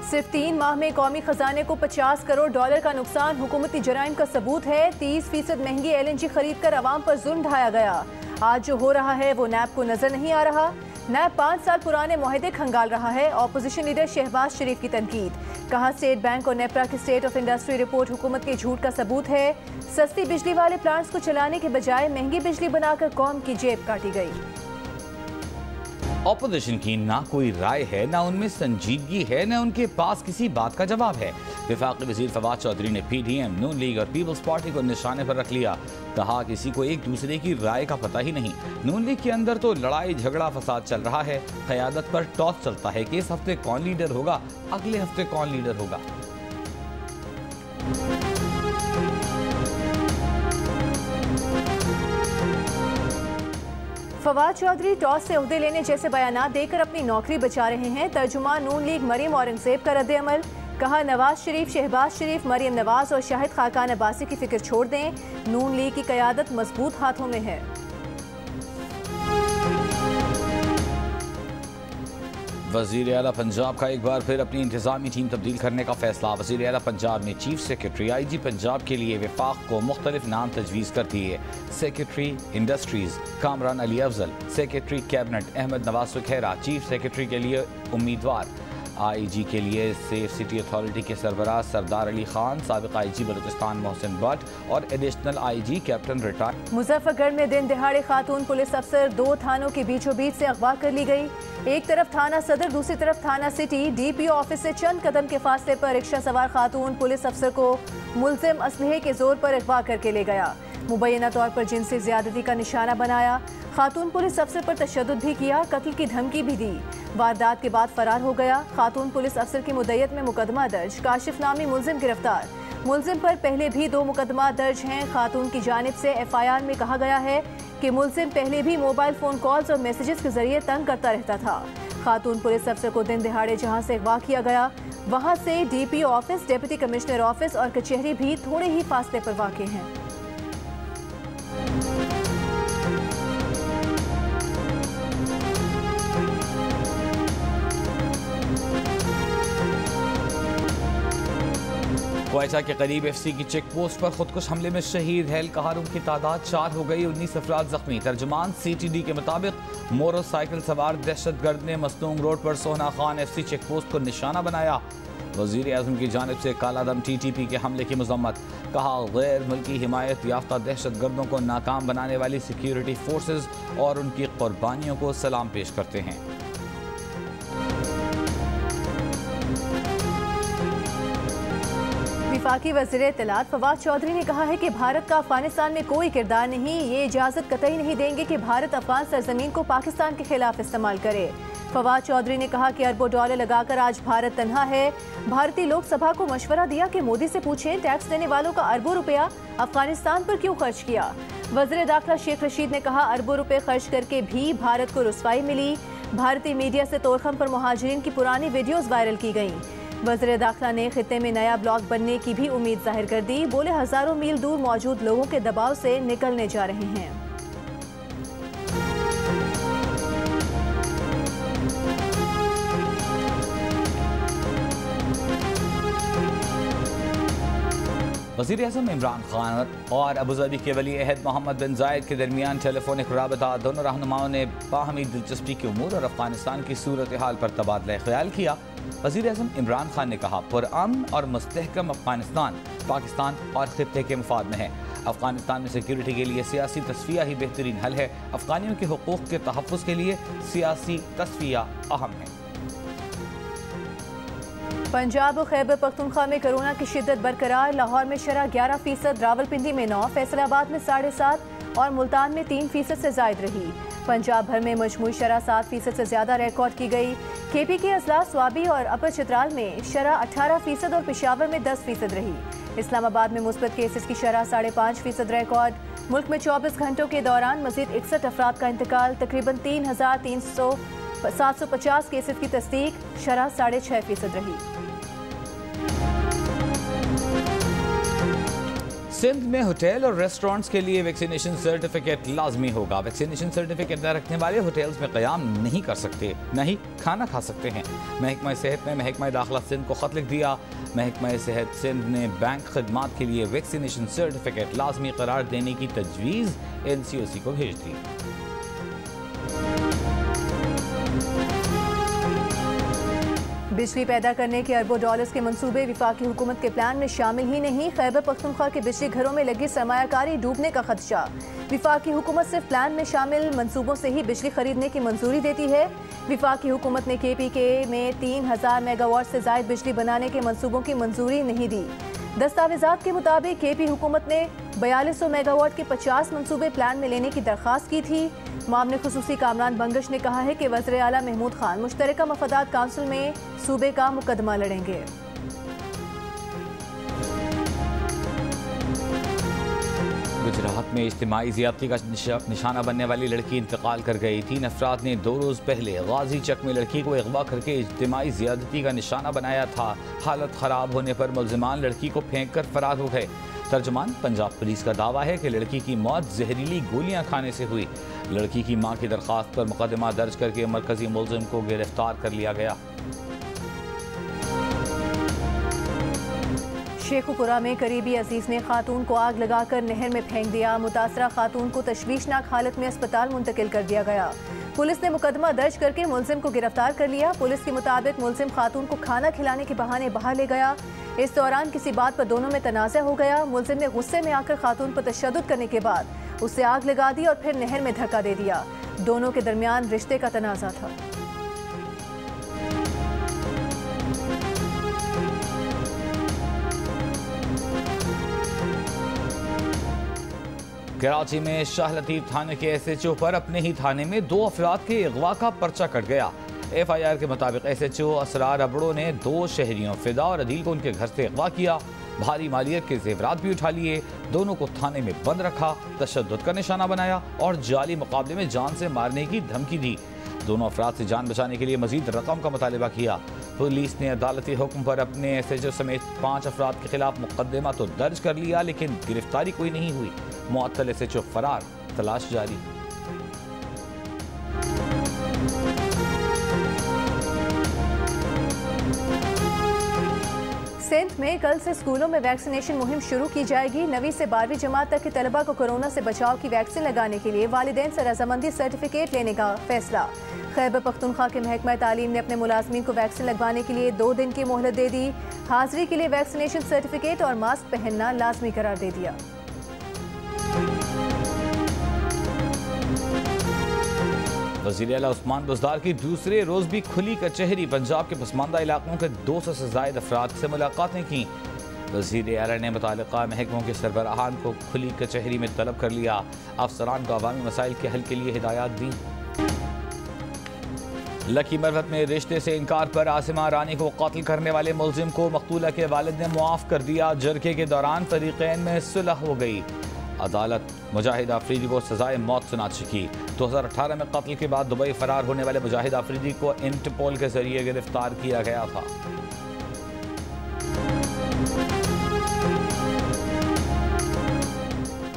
सिर्फ 3 माह में कौमी खजाने को $50 करोड़ का नुकसान हुकूमती जराइम का सबूत है। 30% महंगी LNG खरीद कर अवाम पर जुल्म ढाया गया। आज जो हो रहा है वो नैब को नजर नहीं आ रहा। नैब 5 साल पुराने मुआहदे खंगाल रहा है। ऑपोजिशन लीडर शहबाज शरीफ की तनकीद, कहा स्टेट बैंक और नेपरा की स्टेट ऑफ इंडस्ट्री रिपोर्ट हुकूमत के झूठ का सबूत है। सस्ती बिजली वाले प्लांट्स को चलाने के बजाय महंगी बिजली बनाकर कौम की जेब काटी गई। ऑपोजिशन की ना कोई राय है, ना उनमें संजीदगी है, ना उनके पास किसी बात का जवाब है। वफाकी वजीर फवाद चौधरी ने PDM, नून लीग और पीपल्स पार्टी को निशाने पर रख लिया। कहा किसी को एक दूसरे की राय का पता ही नहीं। नून लीग के अंदर तो लड़ाई झगड़ा फसाद चल रहा है। क़यादत पर टॉस चलता है कि इस हफ्ते कौन लीडर होगा, अगले हफ्ते कौन लीडर होगा। फवाद चौधरी टॉस से ओहदे लेने जैसे बयानात देकर अपनी नौकरी बचा रहे हैं। तर्जुमान नून लीग मरियम औरंगजेब का रद्द-ए-अमल, कहा नवाज शरीफ, शहबाज शरीफ, मरियम नवाज और शाहिद खाकान अब्बासी की फिक्र छोड़ दें। नून लीग की क़यादत मजबूत हाथों में है। वज़ीर आला पंजाब का एक बार फिर अपनी इंतजामी टीम तब्दील करने का फैसला। वज़ीर आला पंजाब ने चीफ सेक्रेटरी IG पंजाब के लिए वफाक को मुख्तलिफ नाम तजवीज़ कर दिए। Secretary industries Kamran Ali Afzal, secretary cabinet Ahmad Nawaz Sukhera, chief secretary के लिए उम्मीदवार IG के लिए सेफ सिटी अथॉरिटी के सरबराह सरदार अली खान, साबिक IG बलूचिस्तान मोहसिन भट्ट और additional IG captain retire. Muzaffargarh में दिन दिहाड़े खातून पुलिस अफसर 2 थानों के बीचों बीच से अगवा कर ली गई। एक तरफ थाना सदर, दूसरी तरफ थाना सिटी। DPO ऑफिस से चंद कदम के फासले पर रिक्शा सवार खातून पुलिस अफसर को मुलजिम असलहे के जोर पर अगवा करके ले गया। मुबैना तौर पर जिनसी ज्यादती का निशाना बनाया। खातून पुलिस अफसर पर तशद्दुद भी किया, कत्ल की धमकी भी दी। वारदात के बाद फरार हो गया। खातून पुलिस अफसर की मुद्दत में मुकदमा दर्ज, काशिफ नामी मुलजिम गिरफ्तार। मुलजिम पर पहले भी 2 मुकदमा दर्ज हैं। खातून की जानिब से FIR में कहा गया है कि मुलजिम पहले भी मोबाइल फ़ोन कॉल्स और मैसेजेस के जरिए तंग करता रहता था। खातून पुलिस अफसर को दिन दिहाड़े जहां से अगवा किया गया, वहां से DPO office, deputy commissioner office और कचहरी भी थोड़े ही फासले पर वाक़ हैं। क्वेटा के करीब FC की चेक पोस्ट पर खुदकुश हमले में शहीद एहलकारों की तादाद 4 हो गई, 19 अफराद जख्मी। तर्जुमान CTD के मुताबिक मोटरसाइकिल सवार दहशतगर्द ने मसनूम रोड पर सोहना खान FC चेक पोस्ट को निशाना बनाया। वज़ीर आज़म की जानिब से कालादम TTP के हमले की मजम्मत, कहा गैर मुल्की हिमायत याफ्ता दहशतगर्दों को नाकाम बनाने वाली सिक्योरिटी फोर्सेज और उनकी कुर्बानियों को सलाम पेश करते हैं। वफाकी वज़ीर इत्तलात फवाद चौधरी ने कहा है कि भारत का अफगानिस्तान में कोई किरदार नहीं। ये इजाज़त कतई नहीं देंगे कि भारत अफगान सरजमीन को पाकिस्तान के खिलाफ इस्तेमाल करे। फवाद चौधरी ने कहा कि अरबों डॉलर लगाकर आज भारत तन्हा है। भारतीय लोकसभा को मशवरा दिया कि मोदी से पूछें टैक्स देने वालों का अरबों रुपया अफगानिस्तान पर क्यों खर्च किया। वज़ीर दाखिला शेख रशीद ने कहा अरबों रुपए खर्च करके भी भारत को रुसवाई मिली। भारतीय मीडिया से तोरखम पर मुहाजिरीन की पुरानी वीडियोज़ वायरल की गई। वज़ीर दाखिला ने खित्ते में नया ब्लॉक बनने की भी उम्मीद जाहिर कर दी। बोले हज़ारों मील दूर मौजूद लोगों के दबाव से निकलने जा रहे हैं। वज़ीर आज़म इमरान खान और अबूधाबी के वली अहद मोहम्मद बिन जायद के दरमियान टेलीफोनिक राबता। दोनों रहनुमाओं ने बाहमी दिलचस्पी के उमूर और अफगानिस्तान की सूरत हाल पर तबादला ख्याल किया। वज़ीर आज़म इमरान खान ने कहा पुरअमन और मुस्तहकम अफगानिस्तान पाकिस्तान और खित्ते के मफाद में है। अफगानिस्तान में सिक्योरिटी के लिए सियासी तस्फिया ही बेहतरीन हल है। अफगानियों के हुकूक के तहफ़्फ़ुज़ के लिए सियासी तस्फिया अहम है। पंजाब और खैबर पख्तूनख्वा में कोरोना की शिद्दत बरकरार। लाहौर में शरह 11%, रावलपिंडी में 9%, फैसलाबाद में 7.5% और मुल्तान में 3% से जायद रही। पंजाब भर में मजमूई शरह 7% से ज़्यादा रिकॉर्ड की गई। KP के अजला स्वाबी और अपर चित्राल में शरह 18% और पेशावर में 10% रही। इस्लामाबाद में मुस्बत केसेस की शरह 5.5% रिकॉर्ड। मुल्क में 24 घंटों के दौरान मजीद 61 अफराद का इंतकाल। तकरीबन 750 केसेस की तस्दीक, शरह 6.5% रही। सिंध में होटल और रेस्टोरेंट्स के लिए वैक्सीनेशन सर्टिफिकेट लाजमी होगा। वैक्सीनेशन सर्टिफिकेट न रखने वाले होटल्स में क़याम नहीं कर सकते, न ही खाना खा सकते हैं। महकमा सेहत ने महकमा दाखिला सिंध को ख़त लिख दिया। महकमा सेहत सिंध ने बैंक खदमात के लिए वैक्सीनेशन सर्टिफिकेट लाजमी करार देने की तजवीज़ NCOC को भेज दी। बिजली पैदा करने के अरबों डॉलर्स के मंसूबे विफाकी हुकूमत के प्लान में शामिल ही नहीं। खैबर पख्तूनख्वा के बिजली घरों में लगी सरमायाकारी डूबने का खदशा। विफाकी हुकूमत सिर्फ प्लान में शामिल मंसूबों से ही बिजली खरीदने की मंजूरी देती है। विफाकी हुकूमत ने KPK में 3000 मेगावाट से जायद बिजली बनाने के मंसूबों की मंजूरी नहीं दी। दस्तावेजात के मुताबिक KP हुकूमत ने 4200 मेगावाट के 50 मंसूबे प्लान में लेने की दरख्वास्त की थी। मामले खुसूसी कामरान बंगश ने कहा है कि वज़ीर आला महमूद खान मुश्तरका मफादात काउंसिल में सूबे का मुकदमा लड़ेंगे। गुजरात में इज्तिमाई ज़ियादती का निशाना बनने वाली लड़की इंतकाल कर गई। 3 अफराद ने 2 रोज़ पहले गाजी चक में लड़की को अगवा करके इज्तिमाई ज़ियादती का निशाना बनाया था। हालत ख़राब होने पर मुल्ज़िमान लड़की को फेंक कर फरार हो गए। तर्जमान पंजाब पुलिस का दावा है कि लड़की की मौत जहरीली गोलियां खाने से हुई। लड़की की मां की दरख्वास्त पर मुकदमा दर्ज करके मरकजी मुल्ज़िम को गिरफ्तार कर लिया गया। शेखुपुरा में करीबी अजीज ने खातून को आग लगाकर नहर में फेंक दिया। मुतासरा खातून को तशवीशनाक हालत में अस्पताल मुंतकिल कर दिया गया। पुलिस ने मुकदमा दर्ज करके मुल्जिम को गिरफ्तार कर लिया। पुलिस के मुताबिक मुल्जिम खातून को खाना खिलाने के बहाने बाहर ले गया। इस दौरान किसी बात पर दोनों में तनाज़ा हो गया। मुल्जिम ने गुस्से में आकर खातून पर तशद्दुद करने के बाद उसे आग लगा दी और फिर नहर में धक्का दे दिया। दोनों के दरमियान रिश्ते का तनाज़ा था। कराची में शाह लतीफ थाने के SHO पर अपने ही थाने में 2 अफराद के अगवा का पर्चा कट गया। FIR के मुताबिक SHO असरार अबड़ो ने 2 शहरियों फिदा और अदील को उनके घर से अगवा किया। भारी मालियत के जेवरात भी उठा लिए। दोनों को थाने में बंद रखा, तशद्दुद का निशाना बनाया और जाली मुकाबले में जान से मारने की धमकी दी। दोनों अफराद से जान बचाने के लिए मजीद रकम का मुतालिबा किया। पुलिस ने अदालती हुक्म पर अपने SHO समेत 5 अफराद के खिलाफ मुकदमा तो दर्ज कर लिया, लेकिन गिरफ्तारी कोई नहीं हुई। मुअत्तल SHO फरार, तलाश जारी। सिंध में कल से स्कूलों में वैक्सीनेशन मुहिम शुरू की जाएगी। 9वीं से 12वीं जमात तक के तलबा को कोरोना से बचाव की वैक्सीन लगाने के लिए वालिदैन से रजामंदी सर्टिफिकेट लेने का फैसला। खैबर पख्तूनख्वा के महकमा तालीम ने अपने मुलाजमीन को वैक्सीन लगवाने के लिए 2 दिन की मोहलत दे दी। हाजिरी के लिए वैक्सीनेशन सर्टिफिकेट और मास्क पहनना लाजमी करार दे दिया। वज़ीर आला उस्मान बुज़दार की दूसरे रोज़ भी खुली कचहरी। पंजाब के पसमानदा इलाकों के 200 से ज़ायद अफराद से मुलाकातें की। वज़ीर आला ने मुताल्लिक़ा महकमों के सरबराहान को खुली कचहरी में तलब कर लिया। अफसरान को अवामी मसाइल के हल के लिए हिदायत दी। लकी मरवत में रिश्ते से इनकार पर आसिमा रानी को कत्ल करने वाले मुल्जिम को मकतूला के वालिद ने मुआफ़ कर दिया। जरके के दौरान फरीक़ैन में सुलह हो गई। अदालत मुजाहिद आफरीदी को सजाए मौत सुना चुकी। 2018 में कत्ल के बाद दुबई फरार होने वाले मुजाहिद आफरीदी को इंटरपोल के जरिए गिरफ्तार किया गया था।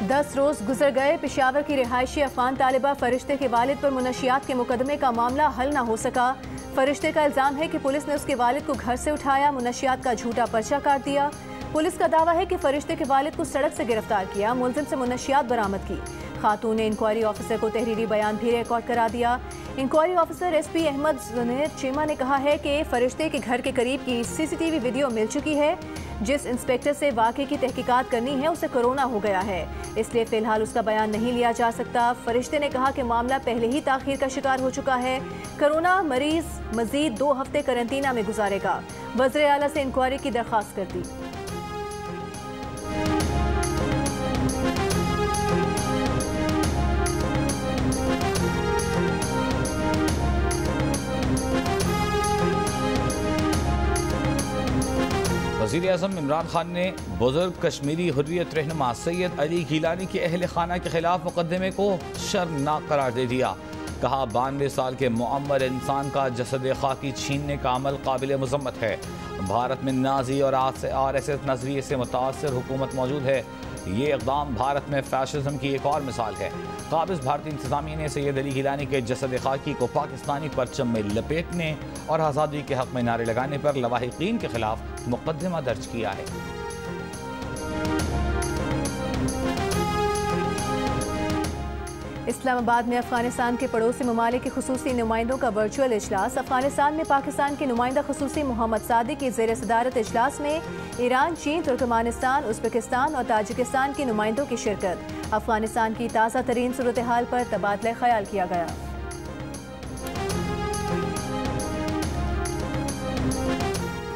दस रोज गुजर गए। पेशावर की रिहायशी अफगान तालिबा फरिश्ते के वालिद पर मुनशियात के मुकदमे का मामला हल न हो सका। फरिश्ते का इल्जाम है कि पुलिस ने उसके वालिद को घर से उठाया, मुनशियात का झूठा पर्चा काट दिया। पुलिस का दावा है कि फरिश्ते के वालिद को सड़क से गिरफ्तार किया, मुलजिम से मुनशियात बरामद की। खातून ने इंक्वायरी ऑफिसर को तहरीरी बयान भी रिकॉर्ड करा दिया। Inquiry officer SP Ahmad जुनैर Cheema ने कहा है कि फरिश्ते के घर के करीब की CCTV वीडियो मिल चुकी है। जिस इंस्पेक्टर से वाक़े की तहकीकात करनी है उसे कोरोना हो गया है, इसलिए फिलहाल उसका बयान नहीं लिया जा सकता। फरिश्ते ने कहा कि मामला पहले ही ताखीर का शिकार हो चुका है। कोरोना मरीज मजीद 2 हफ्ते करंतना में गुजारेगा। वज़ीर आला से इंक्वायरी की दरख्वास्त कर दी। वज़ीर-ए-आज़म इमरान खान ने बुजुर्ग कश्मीरी हुर्रियत रहनुमा सैयद अली गिलानी के अहल खाना के खिलाफ मुकदमे को शर्मनाक करार दे दिया। कहा 92 साल के मुअम्मर इंसान का जसद खाकी छीनने का अमल काबिल मुज़म्मत है। भारत में नाजी और RSS नजरिए से मुतासर हुकूमत मौजूद है। ये इक़दाम भारत में फैशिज्म की एक और मिसाल है। काबिज़ भारतीय इंतज़ामिया ने सैयद अली गिलानी के जसद खाकी को पाकिस्तानी परचम में लपेटने और आज़ादी के हक़ में नारे लगाने पर लवाहिकीन के खिलाफ मुकदमा दर्ज किया है। इस्लामाबाद में अफगानिस्तान के पड़ोसी ममालिक के खुसूसी नुमाइंदों का वर्चुअल इजलास। अफगानिस्तान में पाकिस्तान के नुमाइंदा खुसूसी मोहम्मद सादिक की ज़ेर सदारत इजलास में ईरान, चीन, तुर्कमानिस्तान, उज़्बेकिस्तान और ताजिकिस्तान के नुमाइंदों की शिरकत। अफगानिस्तान की ताज़ा तरीन सूरत हाल पर तबादला ख्याल किया गया।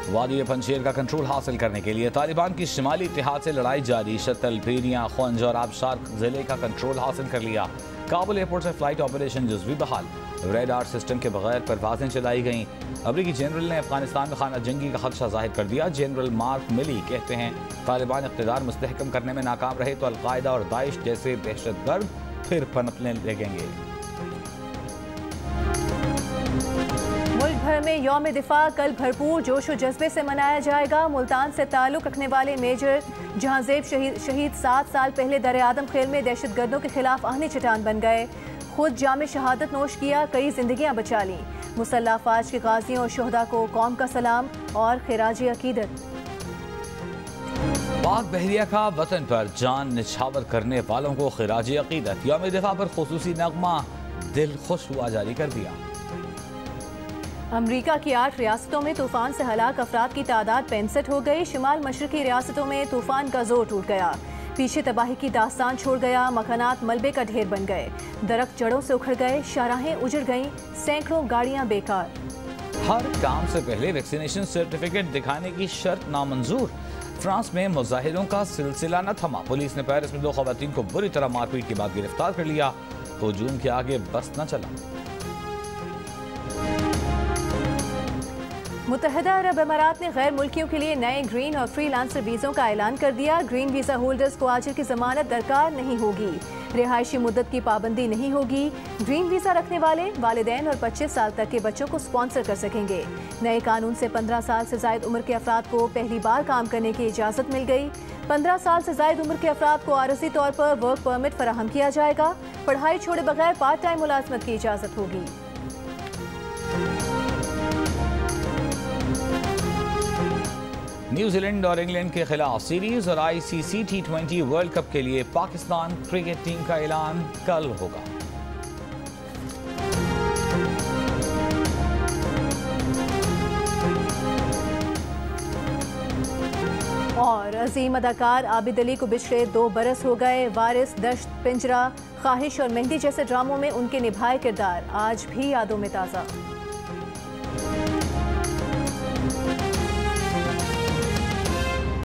वादी पंजशेर का कंट्रोल हासिल करने के लिए तालिबान की शिमाली इत्तेहाद से लड़ाई जारी। शतल, पीरियां, खुंज और आबशार जिले का कंट्रोल हासिल कर लिया। काबुल एयरपोर्ट से फ्लाइट ऑपरेशन जुज़वी बहाल। रेडार सिस्टम के बगैर परवाजें चलाई गईं। अमरीकी जनरल ने अफगानिस्तान में खाना जंगी का खदशा जाहिर कर दिया। जनरल मार्क मिली कहते हैं तालिबान इक़्तिदार मुस्तहकम करने में नाकाम रहे तो अलकायदा और दाइश जैसे दहशतगर्द फिर पनपने लगेंगे। मुल्क भर में यौम दिफा कल भरपूर जोश व जज्बे से मनाया जाएगा। मुल्तान से ताल्लुक़ रखने वाले मेजर जहांजेब शहीद 7 साल पहले दर आदम खेल में दहशतगर्दों के खिलाफ आहने चटान बन गए। खुद जामे शहादत नोश किया, कई जिंदगियां बचा लीं। मुसल्लह अफवाज के गाजियों और शोहदा को कौम का सलाम और खिराज अकीदत। पाक बहरिया का वतन पर जान निछावर करने वालों को खिराज अकीदत। यौम दिफा पर खुसूसी नगमा दिल खुश हुआ जारी कर दिया। अमरीका की 8 रियासतों में तूफान से हलाक अफराद की तादाद 65 हो गई। शिमाल मशरकी रियासतों में तूफान का जोर टूट गया, पीछे तबाही की दास्तान छोड़ गया। मकानात मलबे का ढेर बन गए, दरख्त जड़ों से उखड़ गए, शाहराहें उजड़ गईं, सैकड़ों गाड़ियां बेकार। हर काम से पहले वैक्सीनेशन सर्टिफिकेट दिखाने की शर्त नामंजूर। फ्रांस में मुजाहिरों का सिलसिला न थमा। पुलिस ने पेरिस में 2 खवातीन को बुरी तरह मारपीट के बाद गिरफ्तार कर लिया। हुजूम के आगे बस न चला। मुत्तहिदा अरब अमारात ने गैर मुल्कियों के लिए नए ग्रीन और फ्रीलांसर वीज़ों का ऐलान कर दिया। ग्रीन वीज़ा होल्डर्स को आजिर की जमानत दरकार नहीं होगी, रिहायशी मुद्दत की पाबंदी नहीं होगी। ग्रीन वीज़ा रखने वाले वालिदैन और 25 साल तक के बच्चों को स्पॉन्सर कर सकेंगे। नए कानून से 15 साल से ज़ायद उम्र के अफराद को पहली बार काम करने की इजाज़त मिल गई। 15 साल से ज़ायद उम्र के अफराद को आरज़ी तौर पर वर्क परमिट फराहम किया जाएगा। पढ़ाई छोड़े बगैर पार्ट टाइम मुलाजमत की इजाज़त होगी। न्यूजीलैंड और इंग्लैंड के खिलाफ सीरीज और ICC T20 वर्ल्ड कप के लिए पाकिस्तान क्रिकेट टीम का ऐलान कल होगा। और अजीम अदाकार आबिद अली को पिछले 2 बरस हो गए। वारिस, दश्त, पिंजरा, ख्वाहिश और मेहंदी जैसे ड्रामों में उनके निभाए किरदार आज भी यादों में ताज़ा।